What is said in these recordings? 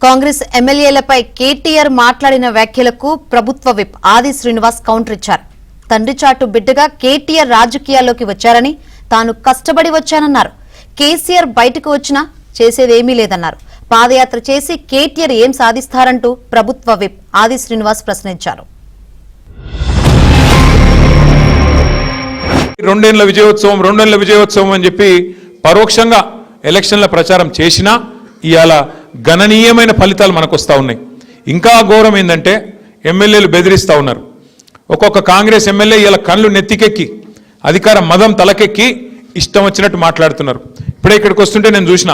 కాంగ్రెస్ ఎమ్మెల్యేలపై కేటీఆర్ మాట్లాడిన వ్యాఖ్యలకు ప్రభుత్వ విప్ ఆది శ్రీనివాస్ కౌంటర్ ఇచ్చారు. తండ్రి చాటు బిడ్డగా కేటీఆర్ రాజకీయాల్లోకి వచ్చారని, తాను కష్టపడి వచ్చానన్నారు. కేసీఆర్ బయటకు వచ్చినా చేసేదేమీ లేదన్నారు. పాదయాత్ర చేసి కేటీఆర్ ఏం సాధిస్తారంటూ ప్రభుత్వ విప్ ఆది శ్రీనివాస్ ప్రశ్నించారు. రెండేళ్ల విజయోత్సవం అని చెప్పి పరోక్షంగా ఎలక్షన్ల ప్రచారం చేసినా ఇవాళ గణనీయమైన ఫలితాలు మనకు వస్తూ ఉన్నాయి. ఇంకా ఘోరం ఏంటంటే ఎమ్మెల్యేలు బెదిరిస్తూ ఉన్నారు. ఒక్కొక్క కాంగ్రెస్ ఎమ్మెల్యే ఇలా కళ్ళు నెత్తికెక్కి అధికార మదం తలకెక్కి ఇష్టం వచ్చినట్టు మాట్లాడుతున్నారు. ఇప్పుడే ఇక్కడికి వస్తుంటే నేను చూసిన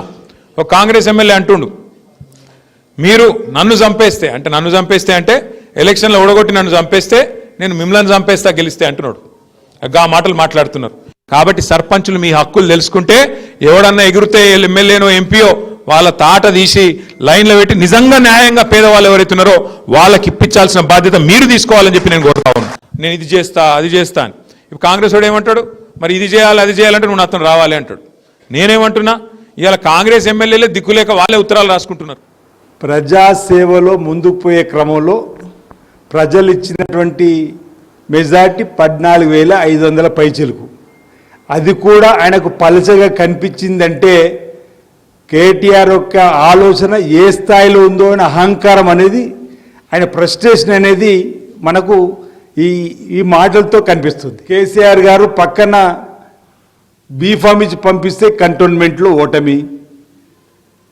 ఒక కాంగ్రెస్ ఎమ్మెల్యే అంటుండు, మీరు నన్ను చంపేస్తే అంటే ఎలక్షన్లో ఓడగొట్టి నన్ను చంపేస్తే నేను మిమ్మల్ని చంపేస్తా గెలిస్తే అంటున్నాడు. ఆ మాటలు మాట్లాడుతున్నారు. కాబట్టి సర్పంచులు మీ హక్కులు తెలుసుకుంటే ఎవడన్నా ఎగురితే ఎమ్మెల్యేనో ఎంపీయో వాళ్ళ తాట తీసి లైన్లో పెట్టి నిజంగా న్యాయంగా పేదవాళ్ళు ఎవరైతున్నారో వాళ్ళకి ఇప్పించాల్సిన బాధ్యత మీరు తీసుకోవాలని చెప్పి నేను కోరుతా ఉన్నాను. నేను ఇది చేస్తా అది చేస్తా అని. ఇప్పుడు కాంగ్రెస్ వాడు ఏమంటాడు, మరి ఇది చేయాలి అది చేయాలంటే నువ్వు అతను రావాలి అంటాడు. నేనేమంటున్నా, ఇవాళ కాంగ్రెస్ ఎమ్మెల్యేలే దిక్కులేక వాళ్ళే ఉత్తరాలు రాసుకుంటున్నారు. ప్రజాసేవలో ముందుకు పోయే క్రమంలో ప్రజలు ఇచ్చినటువంటి మెజార్టీ 14,500 పైచిలకు, అది కూడా ఆయనకు పలచగా కనిపించిందంటే కేటీఆర్ యొక్క ఆలోచన ఏ స్థాయిలో ఉందో అని అహంకారం అనేది, ఆయన ఫ్రస్ట్రేషన్ అనేది మనకు ఈ మాటలతో కనిపిస్తుంది. కేసీఆర్ గారు పక్కన బీఫామ్ ఇచ్చి పంపిస్తే కంటోన్మెంట్లో ఓటమి,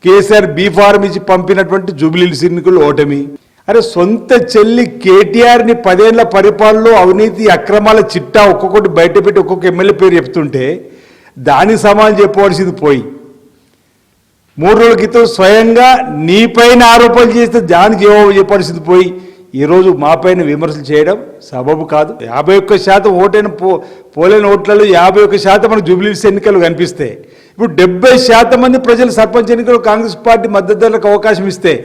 కేసీఆర్ బీఫార్మ్ ఇచ్చి పంపినటువంటి జూబ్లీహిల్స్ ఎన్నికలు ఓటమి. అరే సొంత చెల్లి కేటీఆర్ని 10 ఏళ్ల పరిపాలనలో అవినీతి అక్రమాల చిట్టా ఒక్కొక్కటి బయటపెట్టి ఒక్కొక్క ఎమ్మెల్యే పేరు చెప్తుంటే దానికి సమానం చెప్పవలసింది పోయి 3 రోజుల క్రితం స్వయంగా నీపైన ఆరోపణలు చేస్తే దానికి జవాబు చెప్పాల్సింది పోయి ఈరోజు మా పైన విమర్శలు చేయడం సబబు కాదు. 51% ఓటైన పోలేని ఓట్లలో 51% మనకు జూబ్లీహిల్స్ ఎన్నికలు కనిపిస్తే, ఇప్పుడు 70% మంది ప్రజలు సర్పంచ్ ఎన్నికలు కాంగ్రెస్ పార్టీ మద్దతుదారులకు అవకాశం ఇస్తే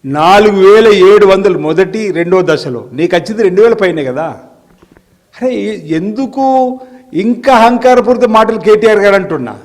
4,700 మొదటి రెండో దశలో నీకు వచ్చింది 2,000 పైనే కదా. అరే ఎందుకు ఇంకా అహంకారపూరిత మాటలు కేటీఆర్ గారు అంటున్నా.